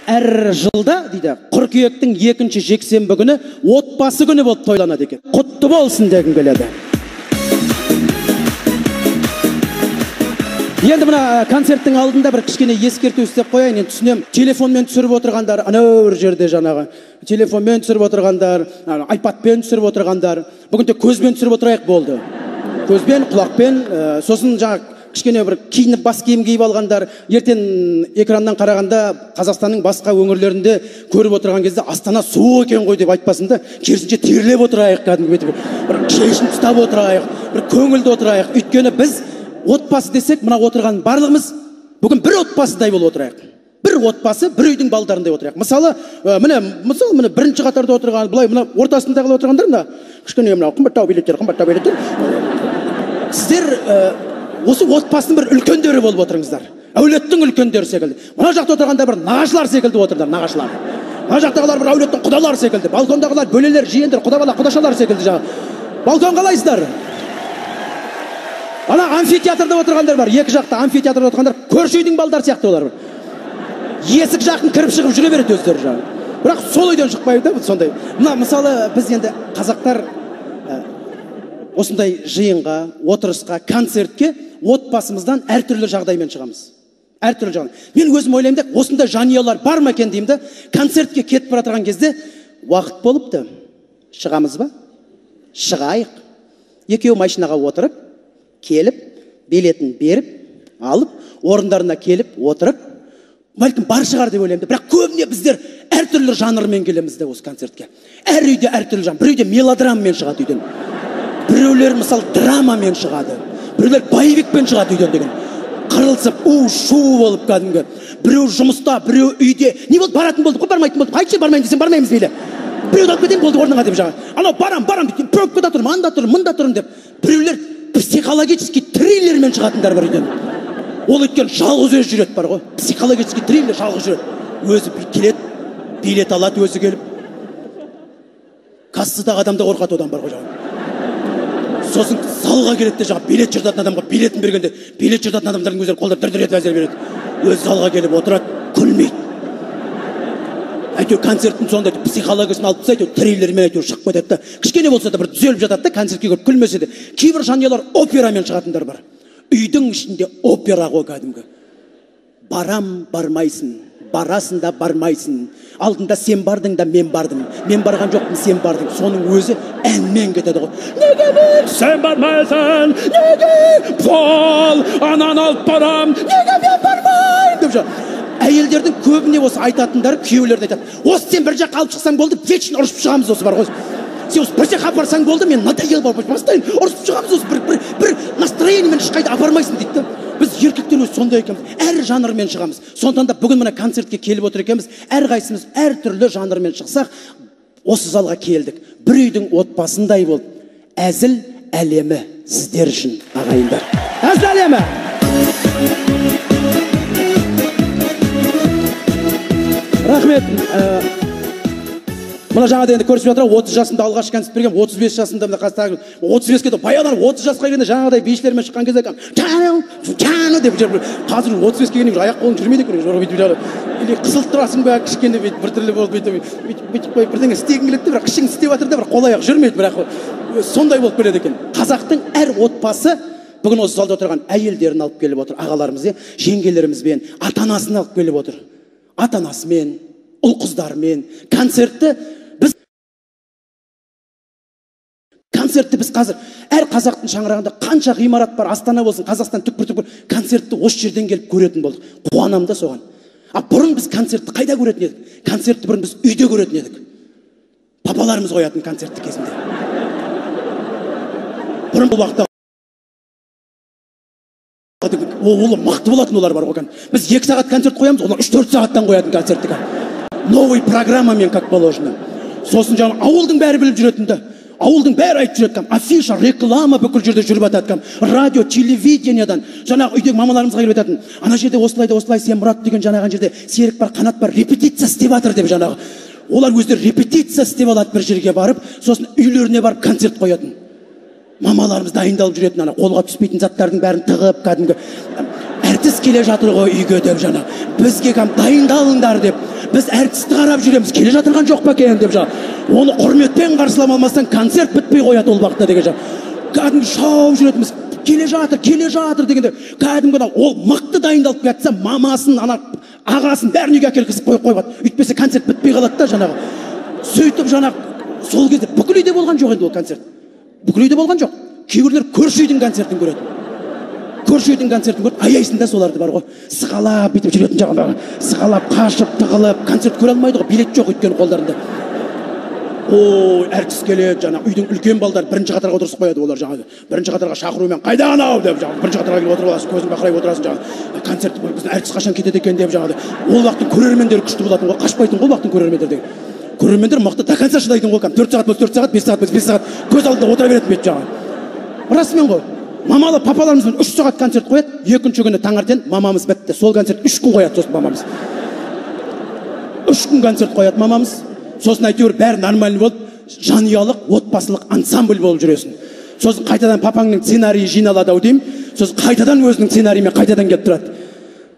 әр жылда дейді қыркүйектің 2-ші жексенбі күні отбасы күні болып тойланады екен. Құтты болсын дегім келеді. Енді мына концерттің алдында бір кішкене ескерту істеп қояйын. Енді түсінем, телефонмен түсіріп отырғандар, анау бір жерде жаңағы телефонмен түсіріп отырғандар, айпадпен түсіріп отырғандар, бүгін тек көзбен түсіріп отырайық болды. Көзбен, құлақпен, сосын жаңа кішкене бір киініп бас киім киіп алғандар, ертең экраннан қарағанда Қазақстанның басқа өңірлерінде көріп отырған кезде Астана суық екен ғой деп айтпасын да, керісінше терлеп отырайық, кәдімгі бір шешін ұстап отырайық, бір көңілді отырайық. Өйткені біз отбасы десек, мына отырған барлығымыз бүгін бір отбасыдай болып отырайық. Бір отбасы, бір үйдің балдарындай отырайық. Мысалы, міне бірінші қатарда отырған, былай мына ортасындағылар отырғандар, мына кішкене мына қымбаттау билеттер. Сіздер осы отбасының бір үлкендері болып отырыңыздар. Әулеттің үлкендері секілді. Мына жақта отырғанда бір нағашылар секілді отырдар, нағашылар. Мына жақтағылар бір әулеттің құдалар секілді. Балкондағылар бөлелер, жиендер, құдабала, құдашалар секілді жаңа. Балкон қалайсыздар? Ана амфитеатрда отырғандар бар, екі жақта амфитеатрда отырғандар, көрші үйдің балдары сияқты олар. Есік жақын кіріп шығып жүре береді өздері жаңа. Бірақ сол үйден шықпайды да, сондай. Мына мысалы біз енді қазақтар осындай жиынға, отырысқа, концертке отбасымыздан әртүрлі жағдаймен шығамыз. Әртүрлі жағдай. Мен өзім ойлаймын да, осындай жанұялар бар ма екен деймін да, концертке кетіп бара жатқан кезде уақыт болыпты. Шығамыз ба? Шығайық. Екеуі машинаға отырып, келіп, билетін беріп, алып, орындарына келіп, отырып, бәлкім бар шығар деп ойлаймын. Бірақ көбіне біздер әртүрлі жанрмен келеміз де осы концертке. Әр үйде әртүрлі жанр. Бір үйде мелодрамамен шығады үйден. Біреулер мысалы драмамен шығады. Біреулер боевикпен шығады үйден деген. Қырылсып, шу болып кәдімгі. Біреу жұмыста, біреу үйде. Не болды, баратын болды, бармайтын болды. Айтшы, бармайын десем, бармаймыз мейлі. Біреуді алып кетейін болды орныңа деп жаңа. Анау барам деп, пробкада тұрмын, анда тұрмын, мында тұрмын деп. Біреулер психологический триллермен шығатындар бар үйден. Ол өткен жалғыз өзі жүреді бар ғой. Психологический триллер жалғыз жүреді. Өзі келеді, билет алады өзі келіп. Кассадағы адамда қорқады одан бар ғой жаңа. Сосын залға келеді де жаңа билет жыртатын адамға билетін бергенде билет жыртатын адамдардың өздері қолдап дір-дір етіп әзер береді. Өзі залға келіп отырады, күлмейді. Әйтеуір концерттің соңында психологиясын алып тастайды, триллермен әйтеуір шығып кетеді да, кішкене болса да бір түзеліп жатады да, концертке көріп күлмесе де. Кейбір жанұялар операмен шығатындар бар. Үйдің ішінде опера ғой кәдімгі. Барам, бармайсың, барасың да бармайсың. Алдында сен бардың да мен бардым. Мен барған жоқпын, сен бардың. Соның өзі әнмен кетеді ғой. Неге мен сен бармайсың? Неге пол анан алып барам? Неге мен бармайын? деп жатыр. Әйелдердің көбіне осы айтатындары күйеулерді айтады. Осы сен бір жаққа алып шықсаң болды, вечно ұрысып шығамыз осы бар ғой. Сен осы бір жаққа апарсаң болды, мен надоел болып бастайын. Ұрысып шығамыз осы бір настроениемен ешқайда апармайсың дейді. Біз еркектер өзі сондай екенбіз. Әр жанрмен шығамыз. Сондықтан да бүгін мына концертке келіп отыр екенбіз. Әрқайсымыз әртүрлі жанрмен шықсақ, осы залға келдік. Бір үйдің отбасындай болып, әзіл әлемі сіздер үшін ағайындар. Әзіл әлемі. Рахмет. Мына жаңада енді көрсіп жатыр, 30 жасында алғаш концерт берген, 35 жасында мына қазір 35-ке де баяғыдан 30 жасқа келгенде жаңағыдай бишілермен шыққан кезде чану деп қазір 35-ке келгенде аяқ қолың жүрмейді екен. Или қысылып тұрасың ба, кішкене біртүрлі болып бүйтіп қойып бірдеңе істегің келеді, бірақ ішің істеп жатыр да, бірақ қол аяқ жүрмейді, бірақ сондай болып келеді екен. Қазақтың әр отбасы бүгін осы залда отырған әйелдерін алып келіп отыр, ағаларымыз, жеңгелерімізбен, ата-анасын алып келіп отыр. Ата-анасымен, ұл-қыздармен концертті біз қазір әр қазақтың шаңырағында қанша ғимарат бар, Астана болсын, Қазақстан түкпір-түкпір концертті осы жерден келіп көретін болдық. Қуанам да соған. Бұрын біз концертті қайда көретін едік? Концертті бұрын біз үйде көретін едік. Папаларымыз қоятын концертті кезінде. Бұрын бұл уақытта олы мықты болатын олар бар ғой. Біз 2 сағат концерт қоямыз, олар 3-4 сағаттан қоятын концертті. Новый программамен как положено. Сосын жаңа ауылдың бәрі біліп жүретін да. Ауылдың бәрі айтып жүреді, афиша, реклама бүкіл жерде жүріп жатады, радио, телевидениедан, жаңағы үйдегі мамаларымызға келіп айтатын, ана жерде осылай да осылай, сен Мұрат деген жаңаған жерде серік бар, қанат бар, репетиция істеп жатыр деп жаңағы. Олар өздері репетиция істеп алады бір жерге барып, сосын үйлеріне барып концерт қоятын. Мамаларымыз дайындалып жүретін, ана қолға түспейтін заттардың бәрін тығып, кәдімгі әртіс келе жатыр ғой үйге деп жаңа. Бізге дайындалыңдар деп. біз әртісті қарап жүреміз, келе жатырған жоқ па екен деп жаңағы. Оны құрметпен қарсылап алмастан концерт бітпей қояды ол уақытта деген жаңағы. Кәдімгі шауып жүретінбіз, келе жатыр дегенде, кәдімгі ол мықты дайындалып жатса, мамасын, ағасын бәрін үйге әкелгізіп қойып, өйтпесе концерт бітпей қалады да жаңағы. Сөйтіп жаңағы сол кезде бүкіл үйде болған жоқ енді ол концерт. Бүкіл үйде болған жоқ. Кейбіреулер көрші үйдің концертін көреді. Көрші үйдің концертін көріп, аяйсын да соларды бар ғой. Сығалап бүйтіп жүретін жағындағы, сығалап, қашып, тығылып, концерт көре алмайды ғой, билет жоқ өйткені қолдарында. Ой, әртіс келеді, жаңағы үйдің үлкен балдар бірінші қатарға отырғызып қояды олар жаңағы. Бірінші қатарға шақырумен қайда анау деп жаңағы бірінші қатарға келіп отырып аласың, көзің бақырайып отырасың жаңағы. Концерт біздің әртіс қашан кетеді екен деп жаңағы. Ол уақыттың көрермендері күшті болатын ғой, қашпайтын ғой уақыттың көрермендері деген. Көрермендер мықты до конца шыдайтын ғой, 4 сағат болса 4 сағат, 5 сағат болса 5 сағат көз алдында отыра беретін бет жаңағы. Расымен ғой. Мамалы папаларымызбен 3 сағат концерт қояды, екінші күні таңертең мамамыз бітті. Сол концерт 3 күн қояды сосын мамамыз. 3 күн концерт қояды мамамыз. Сосын әйтеуір бәрі нормальный болып, жанұялық, отбасылық ансамбль болып жүресің. Сосын қайтадан папаңның сценарийі жиналады ау деймін. Сосын қайтадан өзінің сценарийімен қайтадан келіп тұрады.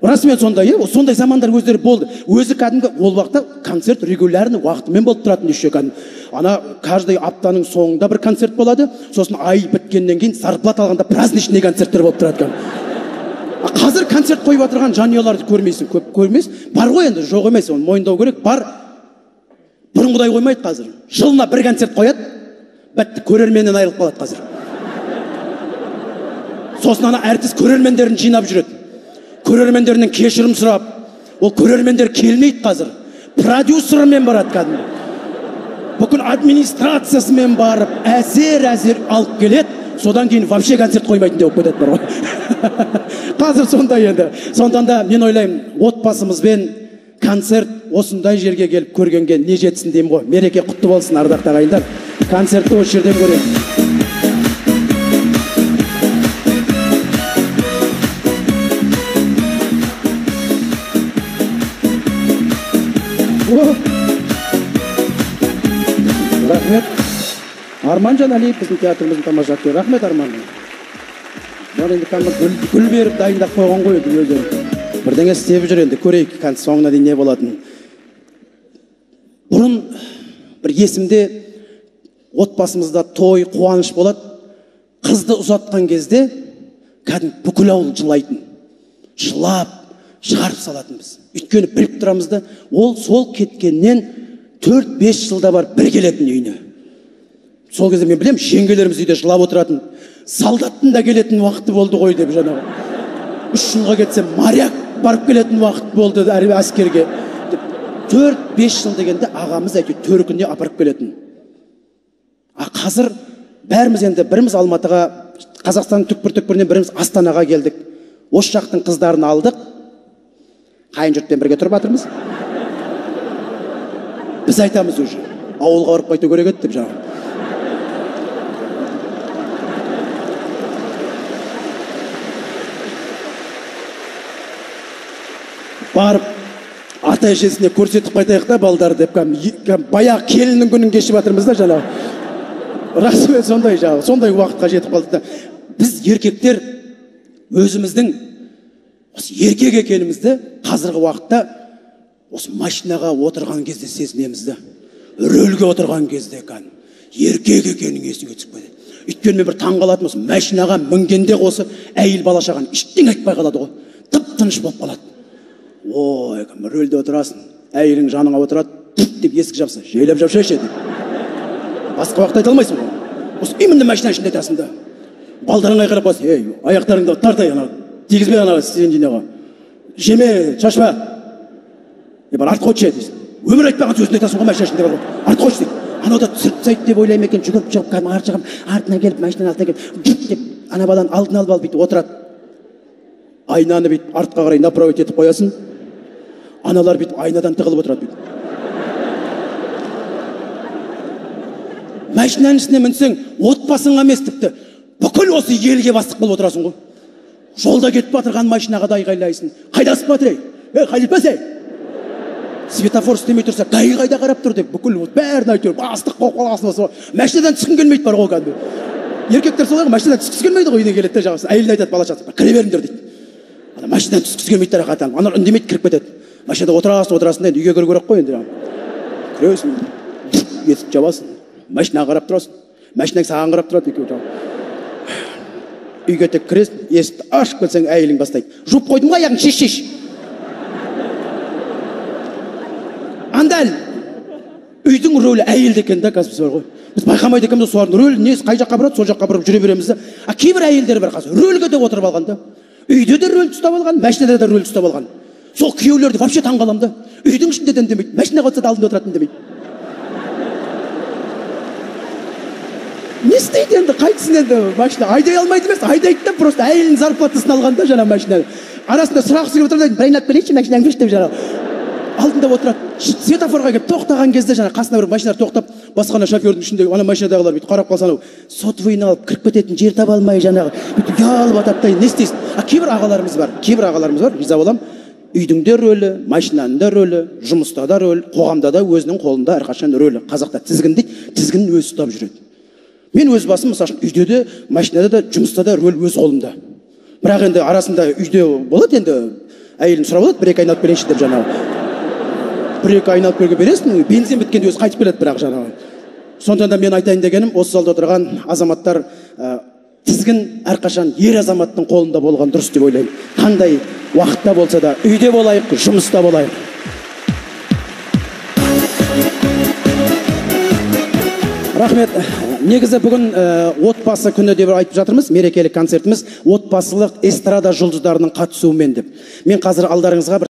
Расымен сондай, сондай замандар өздері болды. Өзі кәдімгі ол уақытта концерт регулярный уақытымен болып тұратын еще кәдімгі. Ана каждый аптаның соңында бір концерт болады, сосын ай біткеннен кейін зарплата алғанда праздничный концерттер болып тұрады кәдімгі. Қазір концерт қойып отырған жанұяларды көрмейсің, көп көрмейсің. Бар ғой енді, жоқ емес, оны мойындау керек. Бар. Бұрынғыдай қоймайды қазір. Жылына бір концерт қояды, бітті, көрерменнен айырылып қалады қазір. Сосын ана әртіс көрермендерін жинап жүреді. Көрермендерінен кешірім сұрап, ол көрермендер келмейді қазір. Продюсермен барады кәдімгі. Бүкіл администрациясымен барып, әзер алып келеді, содан кейін вообще концерт қоймайтын деп кетеді бар ғой. Қазір сондай енді. Сондан да мен ойлаймын, отбасымызбен концерт осындай жерге келіп көргенге не жетсін деймін ғой. Мереке құтты болсын, ардақты ағайындар. Концертті осы жерден көремін. Рахмет. Арманжан Алиев біздің театрымыздың тамаша актері. Рахмет Арман. Бар енді гүл беріп дайындап қойған ғой өздері. Бірдеңе істеп жүр енді, көрейік соңына дейін не болатын. Бұрын бір есімде отбасымызда той, қуаныш болады. Қызды ұзатқан кезде кәдімгі бүкіл ауыл жылайтын. Жылап, шығарып салатынбыз. Өйткені біліп тұрамыз да, ол сол кеткеннен 4-5 жылда бар бір келетін үйіне. Сол кезде мен білем, жеңгелеріміз үйде жылап отыратын. Солдаттың да келетін уақыты болды ғой деп жаңағы. 3 жылға кетсе, моряк барып келетін уақыт болды әскерге. 4-5 жыл дегенде ағамыз әйтеуір төркініне апарып келетін. Қазір бәріміз енді біріміз Алматыға, Қазақстанның түкпір-түкпірінен біріміз Астанаға келдік. Осы жақтың қыздарын алдық. Қайын жұртпен бірге тұрып жатырмыз. Біз айтамыз уже, ауылға ұрып қайту керек еді деп жаңағы. Барып, ата-әжесіне көрсетіп қайтайық та балдар деп, баяғы келіннің күнін кешіп жатырмыз да жаңағы. Расымен сондай жаңағы, сондай уақытқа жетіп қалдық та. Біз еркектер өзіміздің еркек екенімізді қазіргі уақытта осы машинаға отырған кезде сезінеміз да. Рөлге отырған кезде еркек екенің есіңе түсіп кетеді. Өйткені мен бір таң қалатым, осы машинаға мінгенде осы әйел бала шағаны ештеңе айтпай қалады ғой. Тып-тыныш болып қалады. Ой, рөлде отырасың, әйелің жаныңа отырады, деп есік жапса, жайлап жапшайшы деп. Басқа уақытта айта алмайсың ғой. Осы именно машинаның ішінде айтасың да. Балдарың айқайлап қалса, ей, аяқтарыңды тартай ана, тигізбе ана сендинеға. Жеме, шашпа. Бар артқа өтші дейсің. Өмір айтпаған сөзін айтасың ғой машина ішінде бар ғой. Артқа өтші дейді. Анау да түсіріп деп ойлаймын екен, жүгіріп шығып, артынан келіп, машинаның артынан келіп, деп ана баланы алдын алып бүйтіп отырады. Айнаны бүйтіп артқа қарай направить етіп қоясың. Аналар бүйтіп айнадан тығылып отырады бүйтіп. Машинаның ішіне мінсең, отбасыңа емес тіпті, бүкіл осы елге бастық болып отырасың ғой. Жолда кетіп батырған машинаға да айғайлайсың. Қайдасып батыр ей? Қайдетпесе? Светофор істемей тұрса, қайда қарап тұр деп, бүкіл бәрін айтыр, бастық қолқаласын осы. Машинадан түскін келмейді бар ғой кәдімгі. Еркектер солай ғой, машинадан түскісі келмейді ғой, үйіне келеді жағасы. Әйеліне айтады, бала шағасы, кіре беріңдер дейді. Машинадан түскісі келмейді тарақатан. Аналар үндемейді, кіріп кетеді. машинада отырасың да енді үйге кіру керек қой енді. Кіресің, есік жабасың, машинаға қарап тұрасың, машинаң саған қарап тұрады екеуі. Үйге тек кіресің, есікті ашып келсең, әйелің бастайды. Жуып қойдым ғой аяғың, шеш. Андал, үйдің рөлі әйелді екен да, қазір біз бар ғой. Біз байқамайды екенбіз, солардың рөлі несі, қай жаққа барады, сол жаққа барып жүре береміз да. Кейбір әйелдер бар қазір, рөлге де отырып алған да. Үйде де рөл ұстап алған, машинада да рөл ұстап алған. Сол күйеулерді вообще таңғаламын да. Үйдің ішінде де демейді, машинаға отырса да алдында отыратын демейді. Не істейді енді, қайтсын енді машина, айдай алмайды емес, айдайды да, просто әйелінің зарплатасын алған да жаңа машина. Арасында сұрақ келіп отырады, бір айнап келейінші, машинаңды деп жаңа. Алдында отырады, светофорға келіп тоқтаған кезде жаңа қасына бір машиналар тоқтап, басқана шофердің ішінде ана машинадағылар бүйтіп қарап қалса, анау сотовыйын алып кіріп кететін жер таба алмай жаңағы бүйтіп ұялып атады да, не істейсің? Кейбір ағаларымыз бар, риза боламын. Үйдің де рөлі, машинаның да рөлі, жұмыста да рөл, қоғамда да өзінің қолында әрқашан рөлі. Қазақта тізгін дейді, тізгінін өзі ұстап жүреді. Мен өз басым, мысалы, үйде де, машинада да, жұмыста да рөл өз қолымда. Бірақ енді арасында үйде болады, енді әйелін сұрап алады, бір-екі айналып берейінші деп жаңағы. Бір-екі айналып беруге бересің, бензин біткенде өзі қайтып келеді бірақ жаңағы. Сондықтан да мен айтайын дегенім, осы залда отырған азаматтар, тізгін әрқашан ер азаматтың қолында болған дұрыс деп ойлаймын. Қандай уақытта болса да, үйде болайық, жұмыста болайық. Рахмет. Негізі бүгін отбасы күні деп айтып жатырмыз, мерекелік концертіміз отбасылық эстрада жұлдыздарының қатысуымен деп. Мен қазір алдарыңызға бір